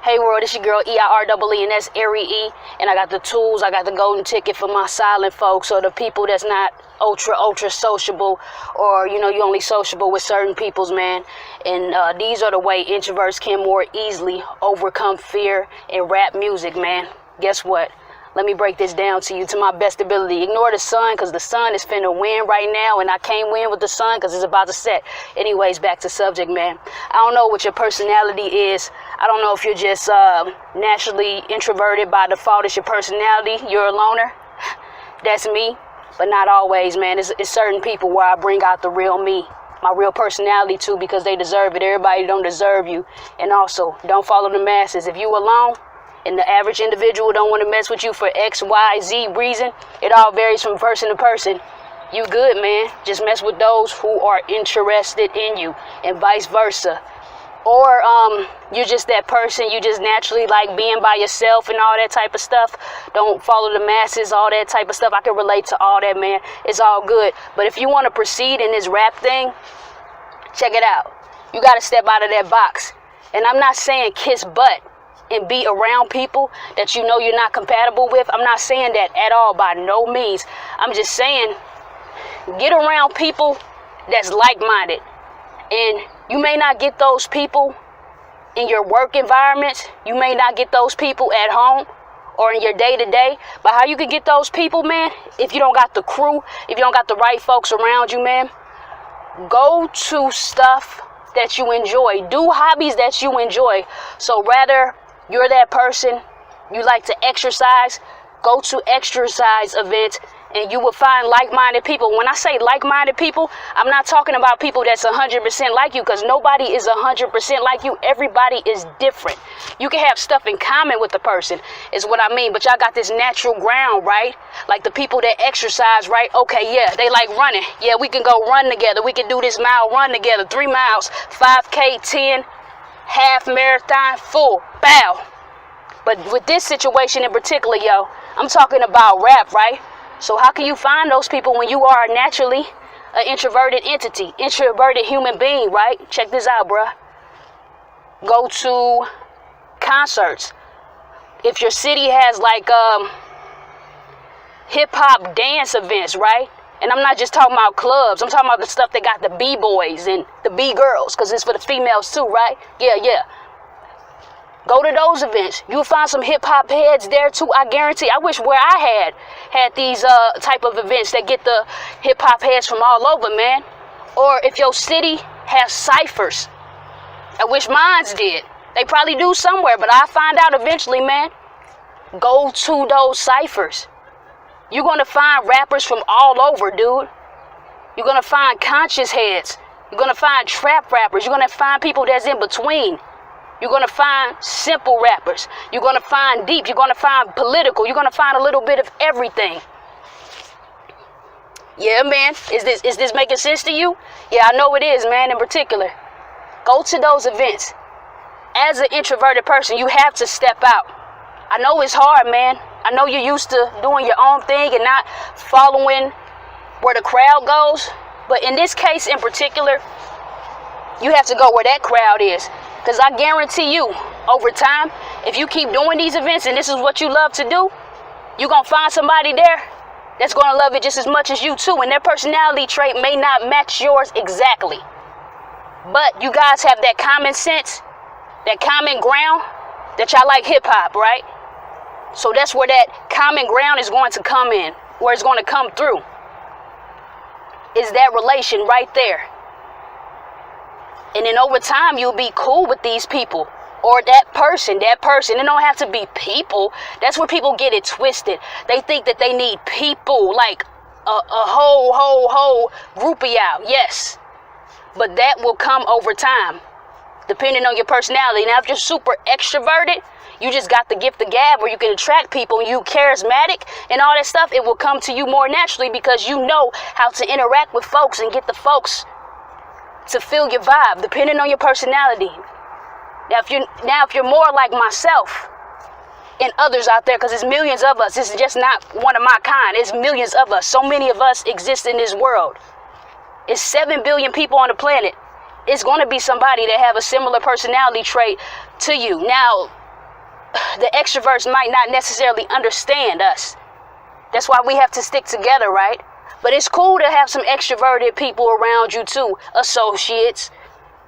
Hey world, it's your girl EIREE, and that's Ari E. And I got the tools, I got the golden ticket for my silent folks, or the people that's not ultra sociable, or you only sociable with certain peoples, man. And these are the way introverts can more easily overcome fear in rap music, man. Guess what? Let me break this down to you to my best ability. Ignore the sun, because the sun is finna win right now, and I can't win with the sun because it's about to set. Anyways, back to subject, man. I don't know what your personality is. I don't know if you're just naturally introverted by default. It's your personality. You're a loner. That's me, but not always, man. It's certain people where I bring out the real me, my real personality too, because they deserve it. Everybody don't deserve you. And also, don't follow the masses. If you alone, and the average individual don't want to mess with you for X, Y, Z reason, it all varies from person to person. You good, man. Just mess with those who are interested in you, and vice versa. Or you're just that person, you just naturally like being by yourself and all that type of stuff. Don't follow the masses, all that type of stuff. I can relate to all that, man. It's all good. But if you want to proceed in this rap thing, check it out. You got to step out of that box. And I'm not saying kiss butt and be around people that you know you're not compatible with. I'm not saying that at all, by no means. I'm just saying get around people that's like-minded. And you may not get those people in your work environments. You may not get those people at home or in your day-to-day. But how you can get those people, man, if you don't got the crew, if you don't got the right folks around you, man, go to stuff that you enjoy. Do hobbies that you enjoy. So rather you're that person, you like to exercise, go to exercise events, and you will find like-minded people. When I say like-minded people, I'm not talking about people that's 100% like you, because nobody is 100% like you. Everybody is different. You can have stuff in common with the person, is what I mean, but y'all got this natural ground, right? Like the people that exercise, right? Okay, yeah, they like running. Yeah, we can go run together. We can do this mile run together, 3 miles, 5K, 10, half marathon, full, bow. But with this situation in particular, yo, I'm talking about rap, right? So how can you find those people when you are naturally an introverted entity, introverted human being, right? Check this out, bruh. Go to concerts. If your city has like hip-hop dance events, right? And I'm not just talking about clubs. I'm talking about the stuff that got the B-boys and the B-girls, because it's for the females too, right? Yeah. Go to those events. You'll find some hip-hop heads there too, I guarantee. I wish where I had these type of events that get the hip-hop heads from all over, man. Or if your city has ciphers. I wish mines did. They probably do somewhere, but I'll find out eventually, man. Go to those ciphers. You're going to find rappers from all over, dude. You're going to find conscious heads. You're going to find trap rappers. You're going to find people that's in between. You're going to find simple rappers. You're going to find deep. You're going to find political. You're going to find a little bit of everything. Yeah, man. Is this making sense to you? Yeah, I know it is, man, in particular. Go to those events. As an introverted person, you have to step out. I know it's hard, man. I know you're used to doing your own thing and not following where the crowd goes. But in this case in particular, you have to go where that crowd is. Because I guarantee you, over time, if you keep doing these events and this is what you love to do, you're going to find somebody there that's going to love it just as much as you too. And their personality trait may not match yours exactly. But you guys have that common sense, that common ground, that y'all like hip hop, right? So that's where that common ground is going to come in, where it's going to come through. Is that relation right there. And then over time, you'll be cool with these people. Or that person. It don't have to be people. That's where people get it twisted. They think that they need people, like a whole group of y'all. Yes. But that will come over time, depending on your personality. Now, if you're super extroverted, you just got the gift of gab where you can attract people and you charismatic and all that stuff, it will come to you more naturally because you know how to interact with folks and get the folks to feel your vibe, depending on your personality. Now, if you're more like myself and others out there, because it's millions of us, it's just not one of my kind, it's millions of us. So many of us exist in this world. It's 7 billion people on the planet. It's going to be somebody that have a similar personality trait to you. Now, the extroverts might not necessarily understand us. That's why we have to stick together, right? But it's cool to have some extroverted people around you too, associates,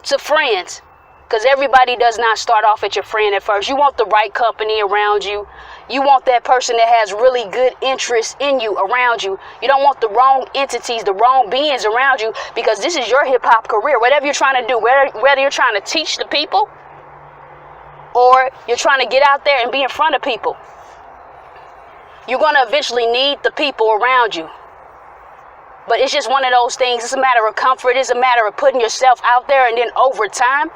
to friends. Because everybody does not start off at your friend at first. You want the right company around you. You want that person that has really good interest in you around you. You don't want the wrong entities, the wrong beings around you, because this is your hip-hop career. Whatever you're trying to do, whether you're trying to teach the people or you're trying to get out there and be in front of people, you're going to eventually need the people around you. But it's just one of those things. It's a matter of comfort. It's a matter of putting yourself out there, and then over time,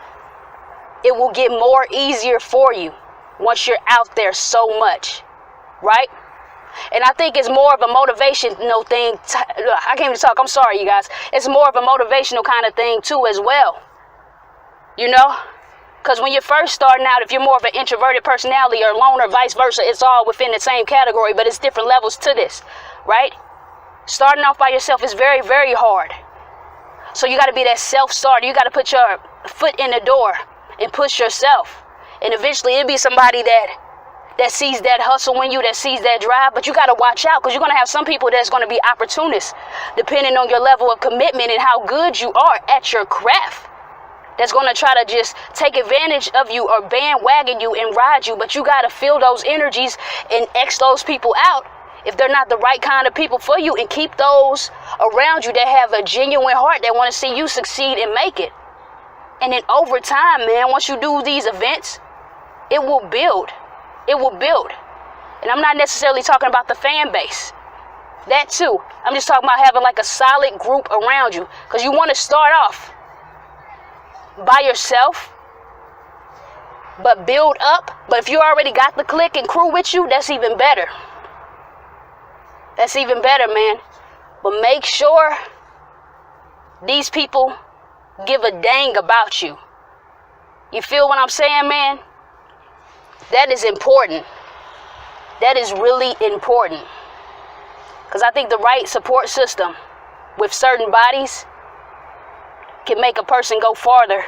it will get more easier for you once you're out there so much, right? And I think it's more of a motivational thing. I can't even talk. I'm sorry, you guys. It's more of a motivational kind of thing too as well, you know? Because when you're first starting out, if you're more of an introverted personality or loner, vice versa, it's all within the same category, but it's different levels to this, right? Starting off by yourself is very, very hard. So you got to be that self-starter. You got to put your foot in the door and push yourself. And eventually it'll be somebody that sees that hustle in you, that sees that drive. But you got to watch out, because you're going to have some people that's going to be opportunists, depending on your level of commitment and how good you are at your craft. That's going to try to just take advantage of you or bandwagon you and ride you. But you got to feel those energies and X those people out if they're not the right kind of people for you, and keep those around you that have a genuine heart, that want to see you succeed and make it. And then over time, man, once you do these events, it will build. It will build. And I'm not necessarily talking about the fan base. That too. I'm just talking about having like a solid group around you. Because you want to start off by yourself, but build up. But if you already got the clique and crew with you, that's even better. That's even better, man. But make sure these people give a dang about you. You feel what I'm saying, man? That is important. That is really important. Because I think the right support system with certain bodies can make a person go farther,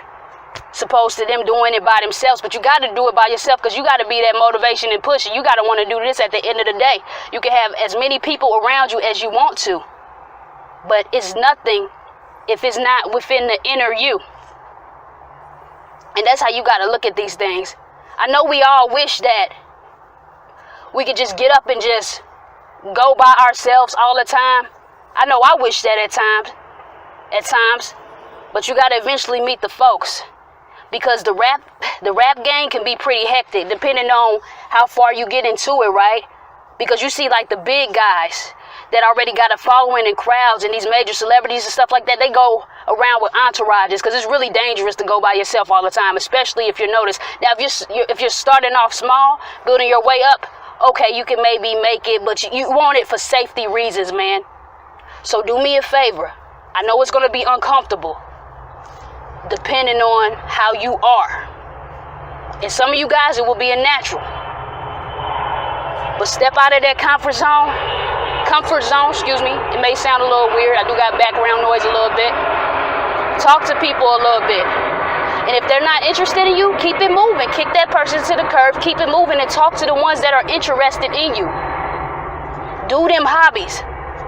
supposed to them doing it by themselves. But you got to do it by yourself, because you got to be that motivation and push. You got to want to do this at the end of the day. You can have as many people around you as you want to, but it's nothing if it's not within the inner you. And that's how you got to look at these things. I know we all wish that we could just get up and just go by ourselves all the time. I know I wish that at times, but you got to eventually meet the folks, because the rap game can be pretty hectic depending on how far you get into it, right? Because you see like the big guys that already got a following in crowds, and these major celebrities and stuff like that, they go around with entourages, because it's really dangerous to go by yourself all the time, especially if you're noticed. Now, if you're starting off small, building your way up, okay, you can maybe make it, but you want it for safety reasons, man. So do me a favor. I know it's going to be uncomfortable, depending on how you are. And some of you guys, it will be a natural. But step out of that comfort zone, It may sound a little weird. I do got background noise a little bit. Talk to people a little bit. And if they're not interested in you, keep it moving. Kick that person to the curb. Keep it moving and talk to the ones that are interested in you. Do them hobbies.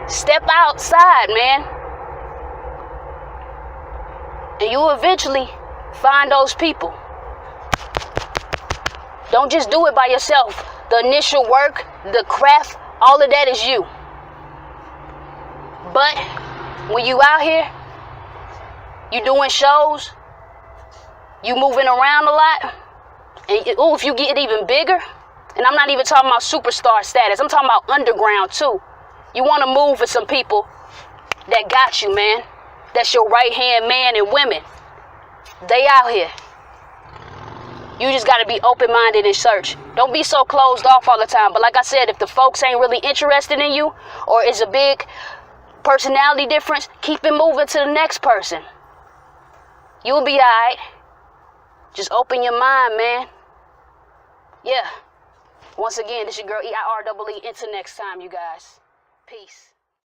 Step outside, man. And you'll eventually find those people. Don't just do it by yourself. The initial work, the craft, all of that is you. But when you out here, you doing shows, you moving around a lot, and if you get even bigger, and I'm not even talking about superstar status, I'm talking about underground too. You want to move with some people that got you, man. That's your right-hand man and women. They out here. You just got to be open-minded and search. Don't be so closed off all the time. But like I said, if the folks ain't really interested in you, or it's a big personality difference, keep it moving to the next person. You'll be all right. Just open your mind, man. Yeah. Once again, this your girl, EIREE. Until next time, you guys. Peace.